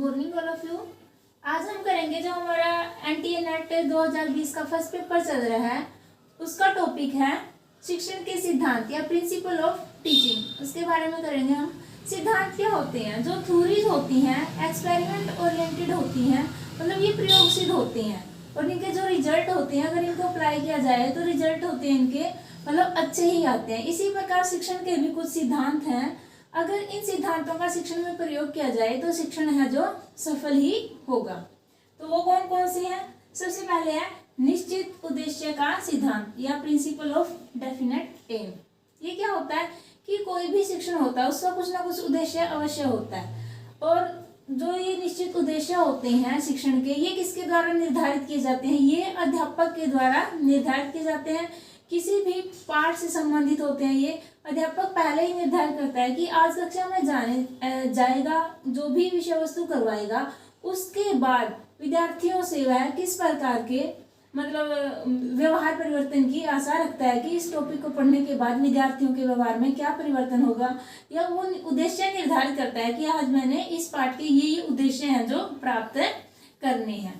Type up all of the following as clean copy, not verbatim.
Morning all of you. आज हम करेंगे जो हमारा एनटीए नेट 2020 का फर्स्ट पेपर चल रहा है, उसका टॉपिक है शिक्षण के सिद्धांत या प्रिंसिपल ऑफ टीचिंग। उसके बारे में करेंगे हम। सिद्धांत क्या होते हैं? जो थ्योरीज होती हैं एक्सपेरिमेंट ओरिएंटेड होती हैं, मतलब ये प्रयोग सिद्ध होती हैं और इनके जो रिजल्ट होते हैं अगर इनको अप्लाई किया जाए तो रिजल्ट होते हैं इनके मतलब अच्छे ही आते हैं। इसी प्रकार शिक्षण के भी कुछ सिद्धांत हैं, अगर इन सिद्धांतों का शिक्षण में प्रयोग किया जाए तो शिक्षण है जो सफल ही होगा। तो वो कौन कौन से हैं? सबसे पहले है निश्चित उद्देश्य का सिद्धांत या प्रिंसिपल ऑफ डेफिनेट एम। ये क्या होता है कि कोई भी शिक्षण होता है उसका कुछ ना कुछ उद्देश्य अवश्य होता है, और जो ये निश्चित उद्देश्य होते हैं शिक्षण के, ये किसके द्वारा निर्धारित किए जाते हैं? ये अध्यापक के द्वारा निर्धारित किए जाते हैं। किसी भी पाठ से संबंधित होते हैं, ये अध्यापक पहले ही निर्धारित करता है कि आज कक्षा में जाएगा, जो भी विषय वस्तु करवाएगा, उसके बाद विद्यार्थियों से वह किस प्रकार के मतलब व्यवहार परिवर्तन की आशा रखता है कि इस टॉपिक को पढ़ने के बाद विद्यार्थियों के व्यवहार में क्या परिवर्तन होगा, या वो उद्देश्य निर्धारित करता है कि आज मैंने इस पाठ के ये उद्देश्य हैं जो प्राप्त करने हैं।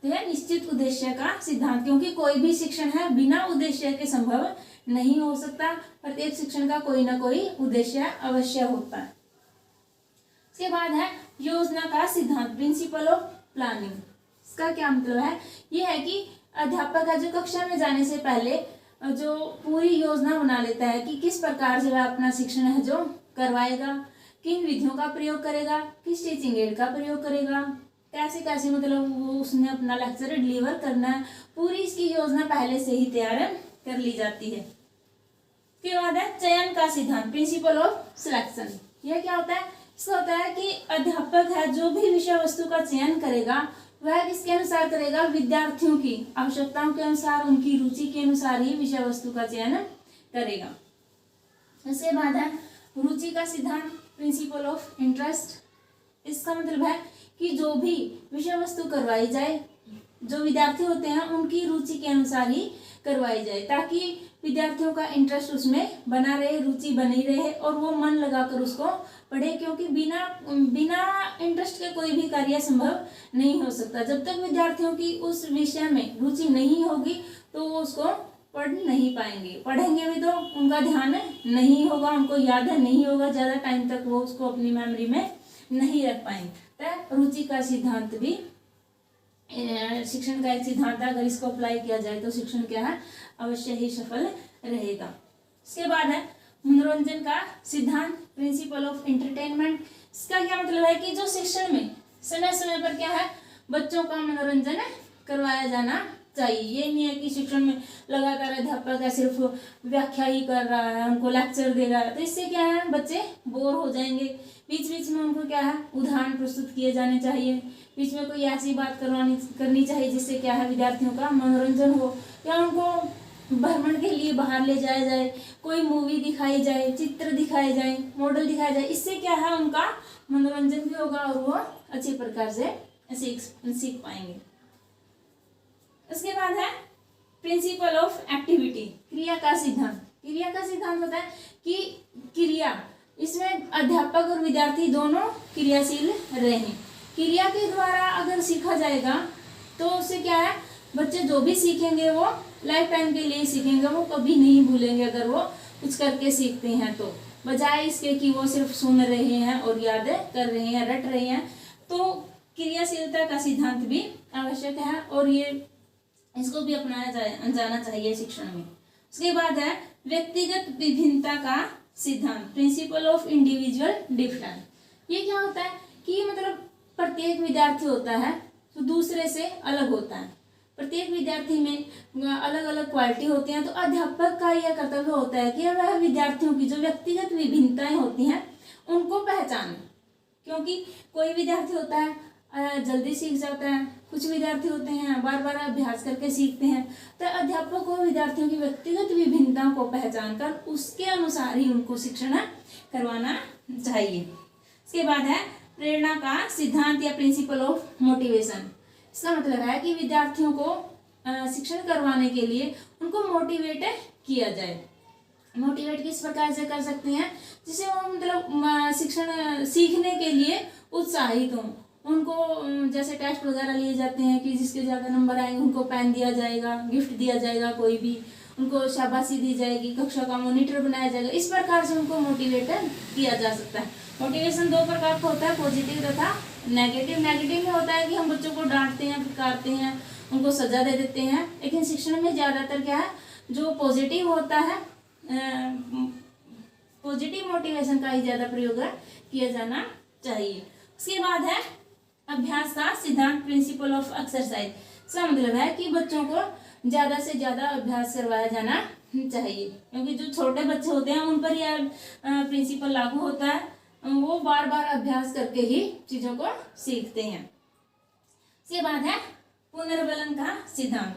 तो यह निश्चित उद्देश्य का सिद्धांत, क्योंकि कोई भी शिक्षण है बिना उद्देश्य के संभव नहीं हो सकता। प्रत्येक शिक्षण का कोई ना कोई उद्देश्य अवश्य होता है। इसके बाद है योजना का सिद्धांत, प्रिंसिपल ऑफ प्लानिंग। इसका क्या मतलब है? ये है कि अध्यापक है जो कक्षा में जाने से पहले जो पूरी योजना बना लेता है कि किस प्रकार से वह अपना शिक्षण है जो करवाएगा, किन विधियों का प्रयोग करेगा, किस टीचिंग एड का प्रयोग करेगा, कैसे कैसे मतलब वो उसने अपना लेक्चर डिलीवर करना है, पूरी इसकी योजना पहले से ही तैयार कर ली जाती है। उसके बाद है चयन का सिद्धांत, प्रिंसिपल ऑफ सिलेक्शन। यह क्या होता है? इसका होता है कि अध्यापक है जो भी विषय वस्तु का चयन करेगा वह किसके अनुसार करेगा? विद्यार्थियों की आवश्यकताओं के अनुसार, उनकी रुचि के अनुसार ही विषय वस्तु का चयन करेगा। इसके बाद है रुचि का सिद्धांत, प्रिंसिपल ऑफ इंटरेस्ट। इसका मतलब है कि जो भी विषय वस्तु करवाई जाए, जो विद्यार्थी होते हैं उनकी रुचि के अनुसार ही करवाई जाए, ताकि विद्यार्थियों का इंटरेस्ट उसमें बना रहे, रुचि बनी रहे और वो मन लगाकर उसको पढ़े, क्योंकि बिना इंटरेस्ट के कोई भी कार्य संभव नहीं हो सकता। जब तक विद्यार्थियों की उस विषय में रुचि नहीं होगी तो वो उसको पढ़ नहीं पाएंगे। पढ़ेंगे भी तो उनका ध्यान नहीं होगा, उनको याद नहीं होगा, ज़्यादा टाइम तक वो उसको अपनी मेमोरी में नहीं रख पाएंगे। तो रुचि का सिद्धांत भी शिक्षण का एक सिद्धांत है, अगर इसको अप्लाई किया जाए तो शिक्षण क्या है अवश्य ही सफल रहेगा। इसके बाद है मनोरंजन का सिद्धांत, प्रिंसिपल ऑफ एंटरटेनमेंट। इसका क्या मतलब है कि जो शिक्षण में समय समय पर क्या है बच्चों का मनोरंजन करवाया जाना चाहिए। ये नहीं है कि शिक्षण में लगातार अध्यापक है सिर्फ व्याख्या ही कर रहा है, उनको लेक्चर दे रहा है, तो इससे क्या है बच्चे बोर हो जाएंगे। बीच बीच में उनको क्या है उदाहरण प्रस्तुत किए जाने चाहिए, बीच में कोई ऐसी बात करनी चाहिए जिससे क्या है विद्यार्थियों का मनोरंजन हो, या उनको भ्रमण के लिए बाहर ले जाया जाए, कोई मूवी दिखाई जाए, चित्र दिखाए जाए, मॉडल दिखाया जाए। इससे क्या है उनका मनोरंजन भी होगा और वो अच्छी प्रकार से सीख पाएंगे। उसके बाद है प्रिंसिपल ऑफ एक्टिविटी, क्रिया का सिद्धांत। क्रिया का सिद्धांत होता है कि क्रिया, इसमें अध्यापक और विद्यार्थी दोनों क्रियाशील रहें। क्रिया के द्वारा अगर सीखा जाएगा तो उससे क्या है बच्चे जो भी सीखेंगे वो लाइफ टाइम के लिए सीखेंगे, वो कभी नहीं भूलेंगे अगर वो कुछ करके सीखते हैं तो, बजाय इसके कि वो सिर्फ सुन रहे हैं और याद कर रहे हैं, रट रहे हैं। तो क्रियाशीलता का सिद्धांत भी आवश्यक है और ये इसको भी अपनाया जाना चाहिए शिक्षण में। उसके बाद है व्यक्तिगत विभिन्नता का सिद्धांत, प्रिंसिपल ऑफ इंडिविजुअल डिफरेंस। ये क्या होता है कि मतलब प्रत्येक विद्यार्थी होता है तो दूसरे से अलग होता है, प्रत्येक विद्यार्थी में अलग अलग क्वालिटी होती हैं। तो अध्यापक का यह कर्तव्य होता है कि वह विद्यार्थियों की जो व्यक्तिगत विभिन्नताएं होती हैं उनको पहचाने, क्योंकि कोई विद्यार्थी होता है जल्दी सीख जाता है, कुछ विद्यार्थी होते हैं बार बार अभ्यास करके सीखते हैं। तो अध्यापक को विद्यार्थियों की व्यक्तिगत विभिन्नताओं को पहचान कर उसके अनुसार ही उनको शिक्षण करवाना चाहिए। इसके बाद है प्रेरणा का सिद्धांत या प्रिंसिपल ऑफ मोटिवेशन। इसका मतलब है कि विद्यार्थियों को शिक्षण करवाने के लिए उनको मोटिवेट किया जाए। मोटिवेट किस प्रकार से कर सकते हैं, जिसे वो मतलब शिक्षण सीखने के लिए उत्साहित हों। उनको जैसे टेस्ट वगैरह लिए जाते हैं कि जिसके ज़्यादा नंबर आएंगे उनको पेन दिया जाएगा, गिफ्ट दिया जाएगा, कोई भी उनको शाबाशी दी जाएगी, कक्षा का मॉनिटर बनाया जाएगा। इस प्रकार से उनको मोटिवेट किया जा सकता है। मोटिवेशन दो प्रकार का होता है, पॉजिटिव तथा नेगेटिव। नेगेटिव में होता है कि हम बच्चों को डांटते हैं, फटकारते हैं, उनको सजा दे देते हैं। लेकिन शिक्षण में ज़्यादातर क्या है, जो पॉजिटिव होता है, पॉजिटिव मोटिवेशन का ही ज़्यादा प्रयोग किया जाना चाहिए। उसके बाद है अभ्यास का सिद्धांत, प्रिंसिपल ऑफ एक्सरसाइज। इसका मतलब है कि बच्चों को ज़्यादा से ज़्यादा अभ्यास करवाया जाना चाहिए, क्योंकि जो छोटे बच्चे होते हैं उन पर यह प्रिंसिपल लागू होता है। वो बार बार अभ्यास करके ही चीज़ों को सीखते हैं। इसके बाद है पुनर्बलन का सिद्धांत,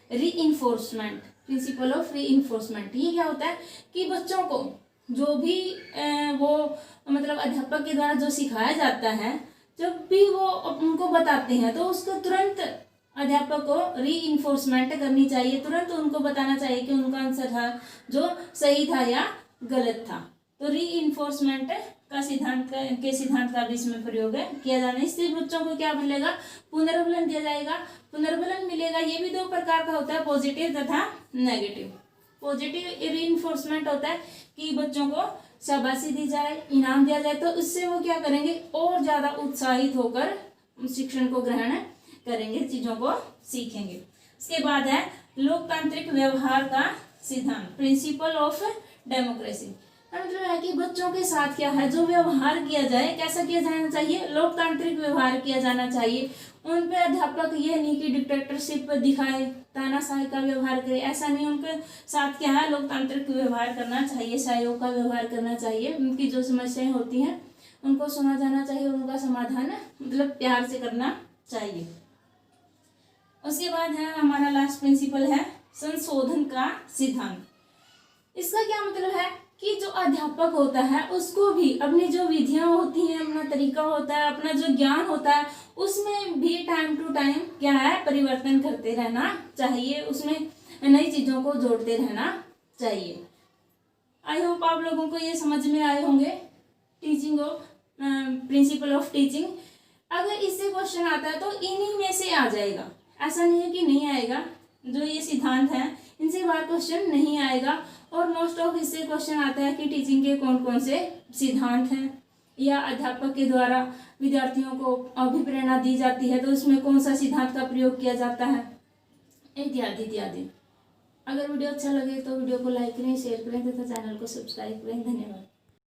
रीइंफोर्समेंट, प्रिंसिपल ऑफ रीइंफोर्समेंट। ये क्या होता है कि बच्चों को जो भी वो मतलब अध्यापक के द्वारा जो सिखाया जाता है, जब भी वो उनको बताते हैं तो उसको तुरंत अध्यापक को रीइंफोर्समेंट करनी चाहिए, तुरंत उनको बताना चाहिए कि उनका आंसर था जो सही था या गलत था। तो रीइंफोर्समेंट का सिद्धांत का भी इसमें प्रयोग किया जाना है। इससे बच्चों को क्या मिलेगा, पुनर्बलन दिया जाएगा। पुनर्बलन मिलेगा, ये भी दो प्रकार का होता है, पॉजिटिव तथा नेगेटिव। पॉजिटिव रीइंफोर्समेंट होता है कि बच्चों को शाबाशी दी जाए, इनाम दिया जाए, तो इससे वो क्या करेंगे, और ज़्यादा उत्साहित होकर शिक्षण को ग्रहण करेंगे, चीज़ों को सीखेंगे। इसके बाद है लोकतांत्रिक व्यवहार का सिद्धांत, प्रिंसिपल ऑफ डेमोक्रेसी। मतलब है कि बच्चों के साथ क्या है, जो व्यवहार किया जाए, कैसा किया जाना चाहिए, लोकतांत्रिक व्यवहार किया जाना चाहिए। उन पे अध्यापक ये नहीं कि डिक्टेटरशिप दिखाए, तानाशाही का व्यवहार करे, ऐसा नहीं। उनके साथ क्या है, लोकतांत्रिक व्यवहार करना चाहिए, सहयोग का व्यवहार करना चाहिए। उनकी जो समस्याएं होती हैं उनको सुना जाना चाहिए, उनका समाधान मतलब प्यार से करना चाहिए। उसके बाद है हमारा लास्ट प्रिंसिपल है संशोधन का सिद्धांत। इसका क्या मतलब है कि जो अध्यापक होता है उसको भी अपनी जो विधियां होती हैं, अपना तरीका होता है, अपना जो ज्ञान होता है, उसमें भी टाइम टू टाइम क्या है, परिवर्तन करते रहना चाहिए, उसमें नई चीज़ों को जोड़ते रहना चाहिए। आई होप आप लोगों को ये समझ में आए होंगे teaching of principle of teaching. अगर इससे क्वेश्चन आता है तो इन्हीं में से आ जाएगा, ऐसा नहीं है कि नहीं आएगा। जो ये सिद्धांत हैं इनसे बाहर क्वेश्चन नहीं आएगा। और मोस्ट ऑफ इससे क्वेश्चन आता है कि टीचिंग के कौन कौन से सिद्धांत हैं, या अध्यापक के द्वारा विद्यार्थियों को अभिप्रेरणा दी जाती है तो उसमें कौन सा सिद्धांत का प्रयोग किया जाता है, इत्यादि इत्यादि। अगर वीडियो अच्छा लगे तो वीडियो को लाइक करें, शेयर करें तथा चैनल को सब्सक्राइब करें। धन्यवाद।